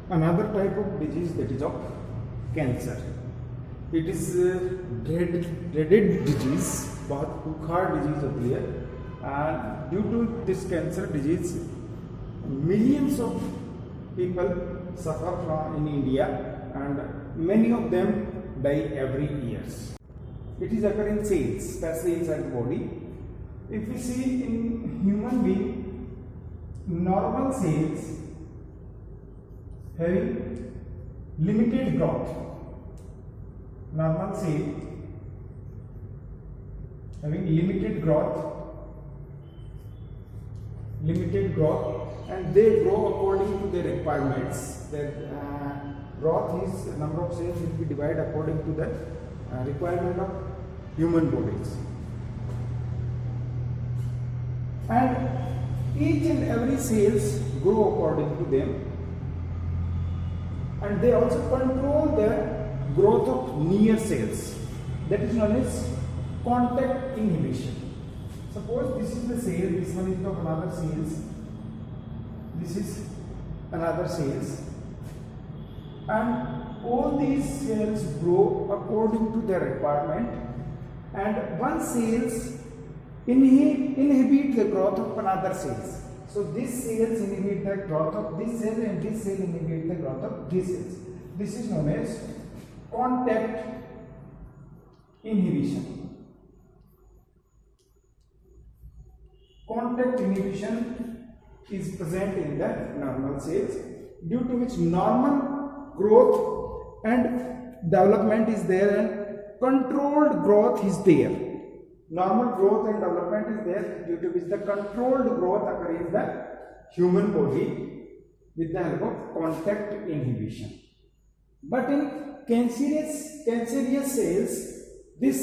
another type of disease, that is of cancer. It is dreaded disease, बहुत cooker disease होती है, and due to this cancer disease millions of people suffer from in India, and many of them die every year. It is occur in cells, especially inside the body. If we see in human being, normal cells having limited growth, normal cell having limited growth, and they grow according to their requirements. Their growth is, number of cells will be divided according to the requirement of human bodies, and each and every cells grow according to them, and they also control the growth of near cells, that is known as contact inhibition. Suppose this is the cell, this one is of another cells, this is another cells, and all these cells grow according to their requirement, and one cells inhibit the growth of another cells. So these cells inhibit the growth of this cell, and this cell inhibit the growth of these cells. This is known as contact inhibition. Contact inhibition is present in the normal cells, due to which normal growth and development is there, and controlled growth is there. Normal growth and development is there, due to which the controlled growth occurs in the human body with the help of contact inhibition. But in cancerous cells, this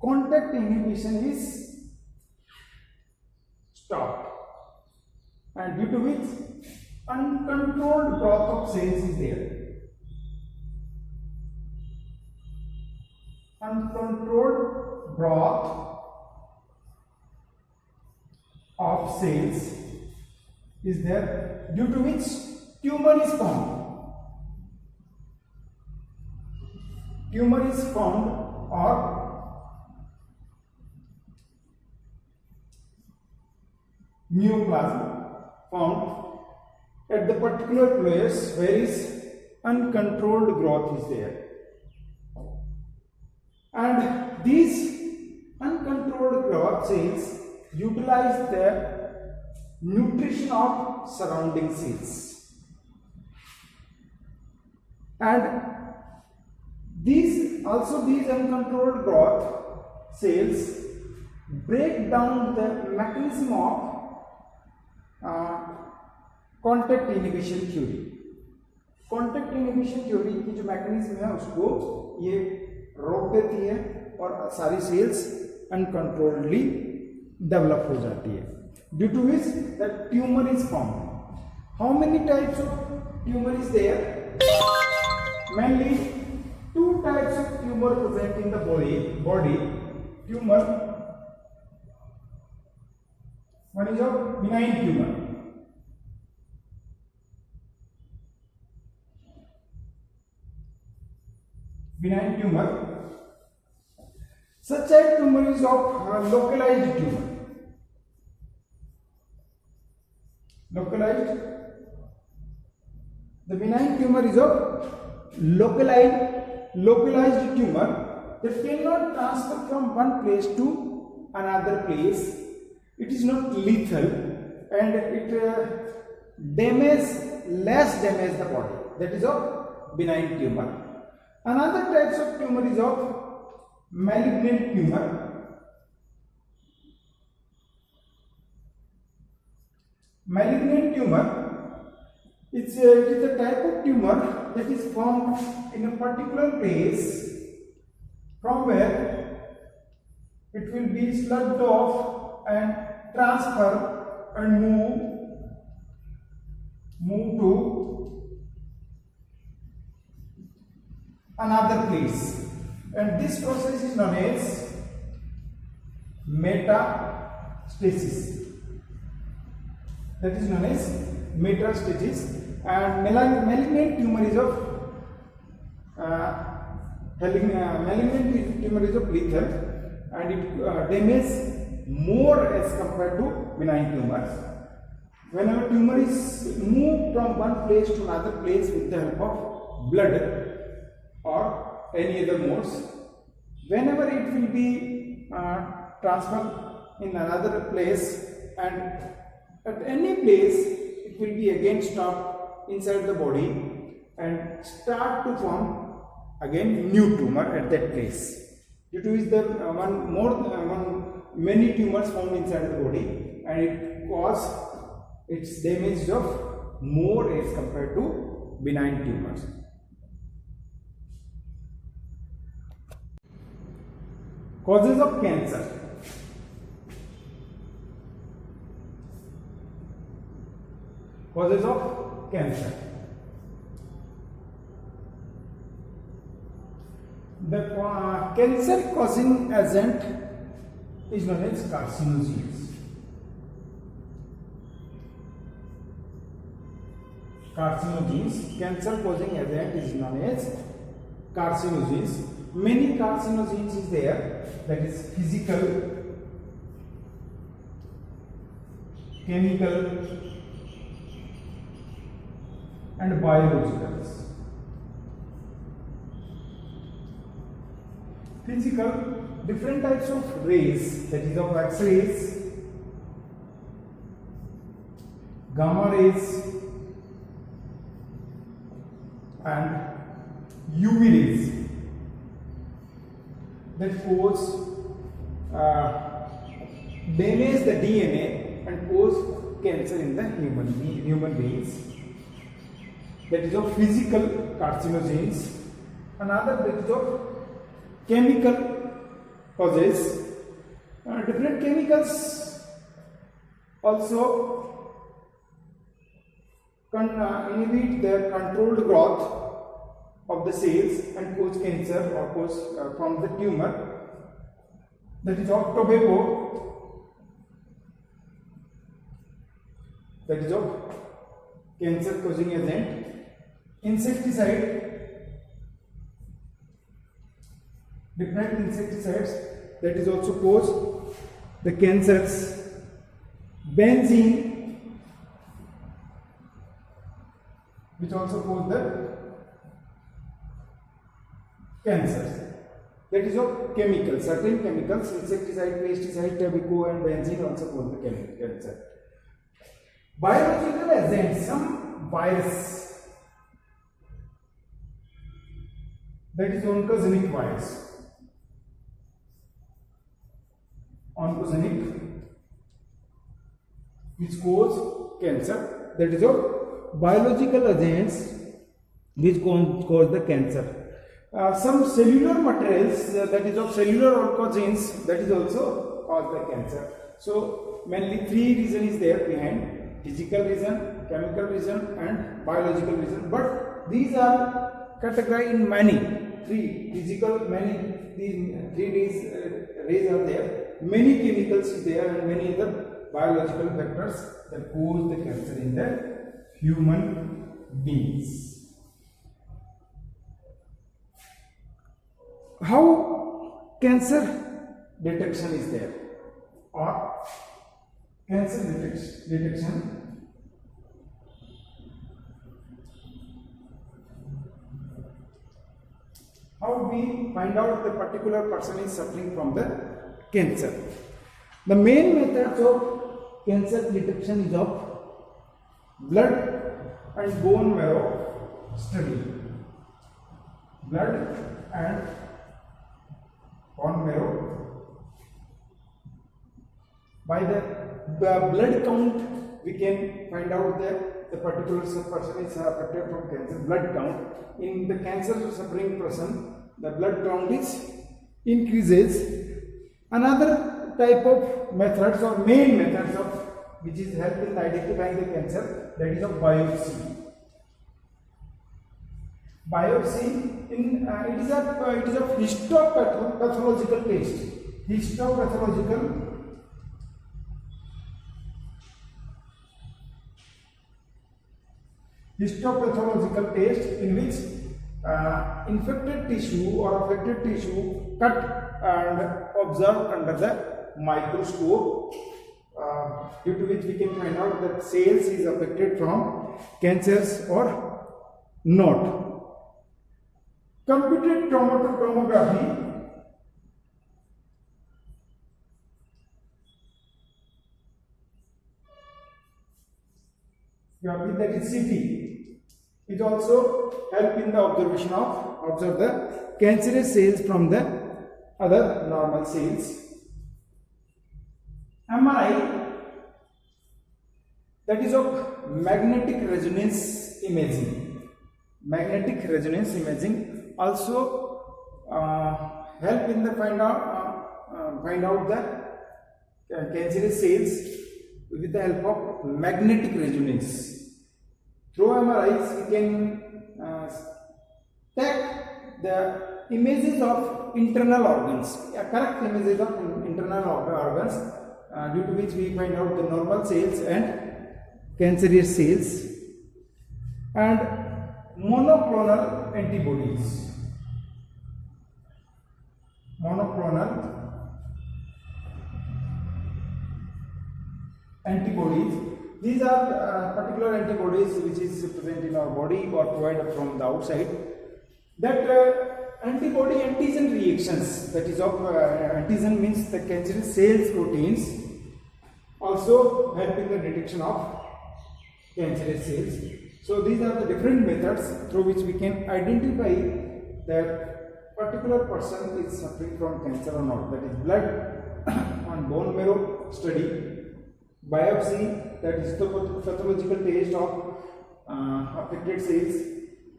contact inhibition is stopped, and due to which uncontrolled growth of cells is there. Uncontrolled growth of cells is there, due to which tumor is formed. Tumor is formed, or neoplasm formed at the particular place where is uncontrolled growth is there. And these uncontrolled growth cells utilize the nutrition of surrounding cells, and these uncontrolled growth cells break down the mechanism of contact inhibition theory. Contact inhibition theory की जो mechanism है उसको ये रोक देती है, और सारी सेल्स अनकंट्रोल्डली डेवलप हो जाती है, due to which the tumour is formed. How many types of tumour is there? Mainly two types of tumor present in the body. Tumor, one is of benign tumor. Benign tumor. Such a tumor is of localized tumor. Localized. The benign tumor is of localized tumor that cannot transfer from one place to another place. It is not lethal, and it less damage the body. That is of benign tumor. Another types of tumor is of malignant tumor. Malignant tumor, it is a type of tumor that is formed in a particular place, from where it will be slugged off and transfer and move to another place, and this process is known as metastasis. That is known as metastasis, and malignant tumor is of malignant tumor is of lethal, and it damages more as compared to benign tumors. Whenever tumor is moved from one place to another place with the help of blood or any other modes, whenever it will be transferred in another place, and at any place it will be again stopped inside the body and start to form again new tumor at that place. Due to is the many tumors found inside the body, and it cause its damage of more as compared to benign tumors. Causes of cancer. Causes of cancer. The cancer causing agent is known as carcinogens. Carcinogens, cancer causing agent is known as carcinogens. Many carcinogens is there, that is physical, chemical and biologicals. Physical, different types of rays, that is of X-rays, gamma rays and UV rays, that cause damage the DNA and cause cancer in the human beings. That is of physical carcinogens. Another that is of chemical causes. Different chemicals also inhibit the controlled growth of the cells and cause cancer or cause from the tumor. That is of tobacco. That is of cancer causing agent. Insecticide, different insecticides that is also cause the cancers. Benzene, which also cause the cancers. That is of chemicals, certain chemicals, insecticide, pesticide, tobacco and benzene also cause the cancer. Biological agents, some virus, that is oncogenic virus. Oncogenic, which cause cancer. That is of biological agents which cause the cancer. Some cellular materials, that is of cellular oncogenes, that is also cause the cancer. So mainly three reasons is there behind: physical reason, chemical reason and biological reason. But these are categorized in many. Three physical, these rays are there, many chemicals is there and many other biological factors that cause the cancer in the human beings. How cancer detection is there, or cancer detection? How we find out the particular person is suffering from the cancer? The main methods of cancer detection is of blood and bone marrow study. Blood and bone marrow. By the blood count, we can find out that the particular person is affected from cancer. Blood count. In the cancer suffering person, the blood count is increases. Another type of methods or main methods of which is help in identifying the cancer, that is of biopsy. Biopsy it is a histopathological test. Histopathological histopathological test in which infected tissue or affected tissue cut and observed under the microscope, due to which we can find out that cells is affected from cancers or not. Computed tomography that is CT, it also help in the observation of observe the cancerous cells from the other normal cells. MRI, that is of magnetic resonance imaging. Magnetic resonance imaging also help in the find out the cancerous cells with the help of magnetic resonance. Through MRIs, we can take the images of internal organs, correct images of internal organs, due to which we find out the normal cells and cancerous cells. And monoclonal antibodies. These are particular antibodies which is present in our body or provided from the outside. That antibody antigen reactions, that is of antigen means the cancerous cells proteins, also help in the detection of cancerous cells. So these are the different methods through which we can identify that particular person is suffering from cancer or not. That is blood and bone marrow study, biopsy, that is the pathological test of affected cells,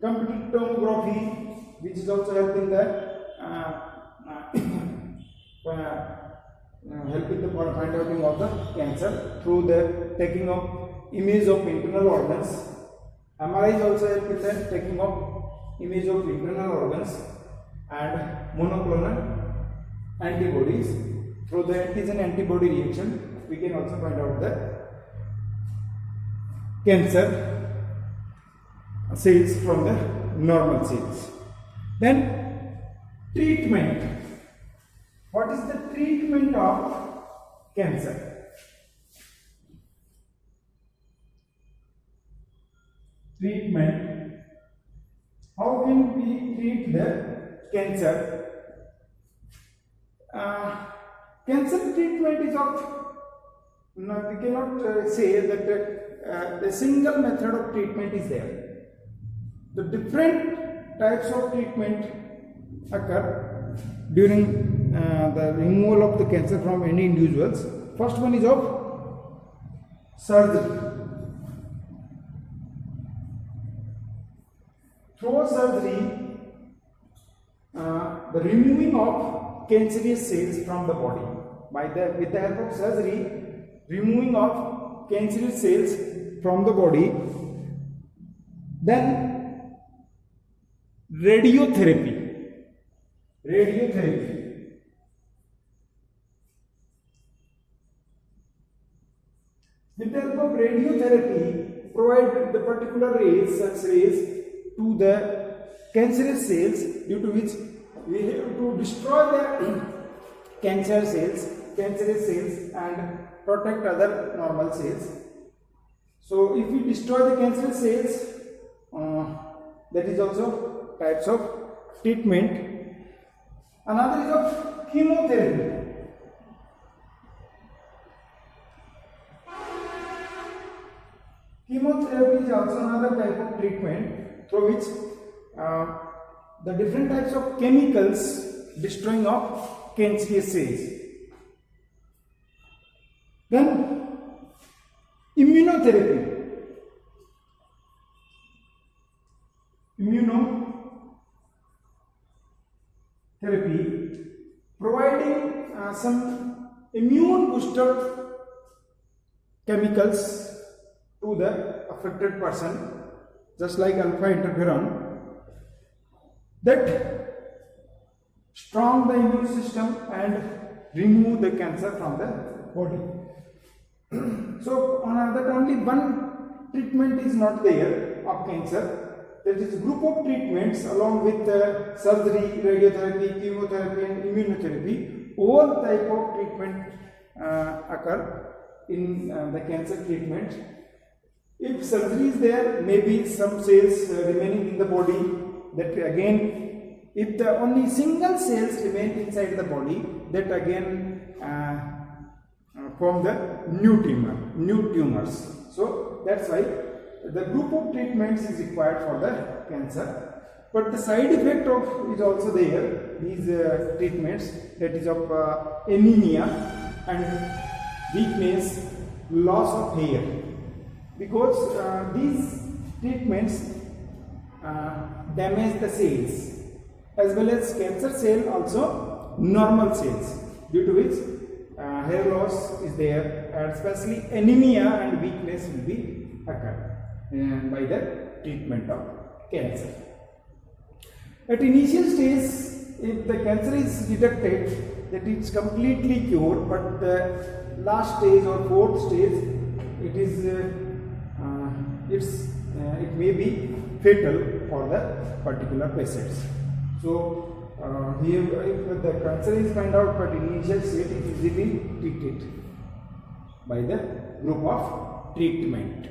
computed tomography, which is also helping the helping the finding of the cancer through the taking of image of internal organs. MRI is also help in the taking of image of internal organs. And monoclonal antibodies, through the antigen antibody reaction we can also find out the cancer cells from the normal cells. Then treatment. What is the treatment of cancer? Treatment. How can we treat the cancer? Cancer treatment is of, we cannot say that a single method of treatment is there. The different types of treatment occur during the removal of the cancer from any individuals. First one is of surgery. Through surgery, the removing of cancerous cells from the body. With the help of surgery, removing of cancerous cells from the body. Then radiotherapy. With the help of radiotherapy, provide the particular rays, such rays, to the cancerous cells, due to which we have to destroy the cancerous cells and protect other normal cells. So if we destroy the cancerous cells, that is also types of treatment. Another is of chemotherapy. Chemotherapy is also another type of treatment through which the different types of chemicals destroying of cancerous cells. Then immunotherapy. Providing some immune booster chemicals to the affected person, just like alpha interferon, that strong the immune system and remove the cancer from the body. So that only one treatment is not there. of cancer. There is a group of treatments along with surgery, radiotherapy, chemotherapy and immunotherapy. All type of treatment occur in the cancer treatment. If surgery is there, maybe some cells remaining in the body, that again, if the only single cells remain inside the body, that again form the new tumors. So that's why the group of treatments is required for the cancer. But the side effect of is also there. These treatments, that is of anemia and weakness, loss of hair, because these treatments damage the cells as well as cancer cell, also normal cells, due to which hair loss is there, and especially anemia and weakness will be occur by the treatment of cancer. At initial stage, if the cancer is detected, that it's completely cured, but the last stage or fourth stage, it is it may be fatal for the particular patients. So here, if the cancer is found out at initial stage, it is easily treated by the group of treatment.